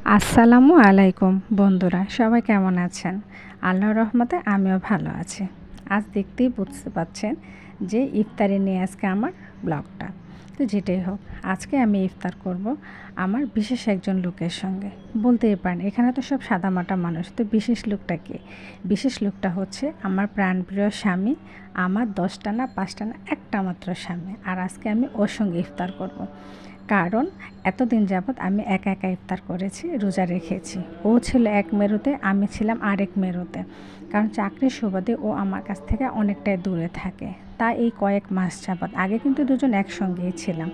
আসসালামু আলাইকুম বন্ধুরা, সবাই কেমন আছেন? আল্লাহর রহমতে আমিও ভালো আছি। আজ দেখতেই বুঝতে পাচ্ছেন যে ইফতারি নিয়ে আজকে আমার ব্লগটা। তো যেটাই হোক, আজকে আমি ইফতার করব আমার বিশেষ একজন লোকের সঙ্গে। বলতেই পারেন এখানে তো সব সাদামাটা মানুষ, তো বিশেষ লোকটা কে? বিশেষ লোকটা হচ্ছে আমার প্রাণপ্রিয় স্বামী, আমার 10টা না 5টা না একটা মাত্র স্বামী। আর আজকে আমি ওর সঙ্গে ইফতার করব। কারণ এতদিন যাবৎ আমি একা একা ইফতার করেছি, রোজা রেখেছি। ও ছিল এক মেরুতে, আমি ছিলাম আরেক মেরুতে। কারণ চাকরির সুবাদে ও আমার কাছ থেকে অনেকটাই দূরে থাকে। তাই এই কয়েক মাস যাবৎ, আগে কিন্তু দুজন একসঙ্গেই ছিলাম।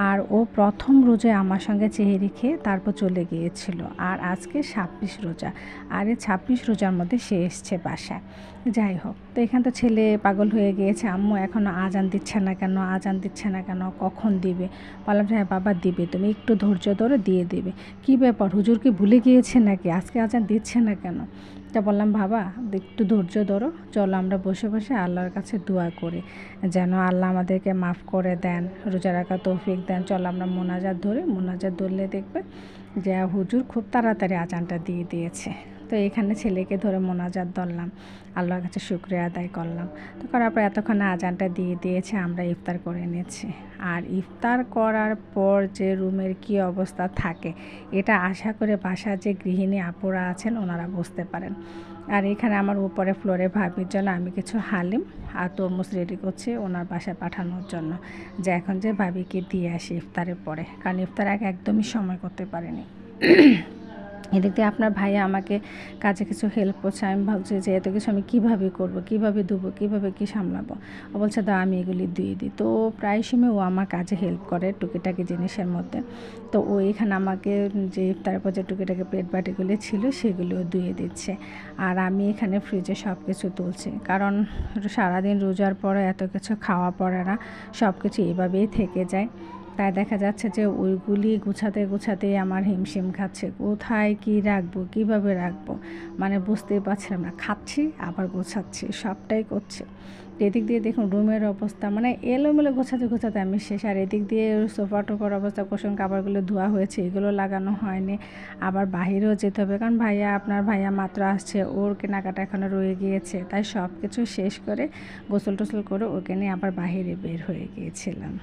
আর ও প্রথম রোজায় আমার সঙ্গে চেহারি খেয়ে তারপর চলে গিয়েছিল। আর আজকে 26 রোজা, আর এই 26 রোজার মধ্যে সে এসছে বাসায়। যাই হোক, তো এখান তো ছেলে পাগল হয়ে গিয়েছে, আম্মু এখনও আজান দিচ্ছে না কেন, আজান দিচ্ছে না কেন, কখন দিবে? বললাম যে হ্যাঁ বাবা দিবে, তুমি একটু ধৈর্য ধরে দিয়ে দেবে। কী ব্যাপার, হুজুর কি ভুলে গিয়েছে নাকি, আজকে আজান দিচ্ছে না কেন? তা বললাম বাবা একটু ধৈর্য ধরো, চলো আমরা বসে বসে আল্লাহর কাছে দোয়া করি যেন আল্লাহ আমাদেরকে মাফ করে দেন, রোজা রাখা তৌফিক দেন। চলো আমরা মোনাজাত ধরে, মোনাজাত ধরলে দেখবে যে হুজুর খুব তাড়াতাড়ি আজানটা দিয়ে দিয়েছে। তো এখানে ছেলেকে ধরে মোনাজাত ধরলাম, আল্লাহর কাছে শুকরিয়া আদায় করলাম। তো করার পর এতক্ষণে আজানটা দিয়ে দিয়েছে, আমরা ইফতার করে নিয়েছি। আর ইফতার করার পর যে রুমের কি অবস্থা থাকে, এটা আশা করে বাসার যে গৃহিণী আপুরা আছেন ওনারা বুঝতে পারেন। আর এখানে আমার উপরে ফ্লোরে ভাবির জন্য আমি কিছু হালিম আর তরমুজ রেডি করছি ওনার বাসায় পাঠানোর জন্য, যে এখন যে ভাবিকে দিয়ে আসি ইফতারের পরে, কারণ ইফতার আগে একদমই সময় করতে পারিনি। এদিক দিয়ে আপনার ভাইয়া আমাকে কাজে কিছু হেল্প করছে। আমি ভাবছি যে এত কিছু আমি কীভাবে করব, কীভাবে দেবো, কীভাবে কী সামলাবো। ও বলছে দাও আমি এগুলি দিয়ে দিই। তো প্রায় সময় ও আমার কাজে হেল্প করে টুকিটাকি জিনিসের মধ্যে। তো ও এখানে আমাকে যে তারপর যে টুকিটাকি প্লেট বাটিগুলি ছিল সেগুলিও ধুয়ে দিচ্ছে। আর আমি এখানে ফ্রিজে সব কিছু তুলছি, কারণ সারাদিন রোজার পরে এত কিছু খাওয়া পড়ে না, সব কিছু এভাবেই থেকে যায়। তাই দেখা যাচ্ছে যে ওইগুলি গুছাতে গুছাতেই আমার হিমশিম খাচ্ছে, কোথায় কি রাখবো, কিভাবে রাখবো, মানে বুঝতেই পারছিলাম না। খাচ্ছি আবার গোছাচ্ছি, সবটাই করছি। এদিক দিয়ে দেখুন রুমের অবস্থা, মানে এলোমেলো গোছাতে গোছাতে আমি শেষ। আর এদিক দিয়ে সোফা টোফার অবস্থা, কুশন কাপড়গুলো ধোয়া হয়েছে, এগুলো লাগানো হয়নি। আবার বাহিরেও যেতে হবে, কারণ আপনার ভাইয়া মাত্র আসছে, ওর কেনাকাটা এখনও রয়ে গিয়েছে। তাই সব কিছু শেষ করে গোসল টোসল করে ওকে নিয়ে আবার বাহিরে বের হয়ে গিয়েছিলাম।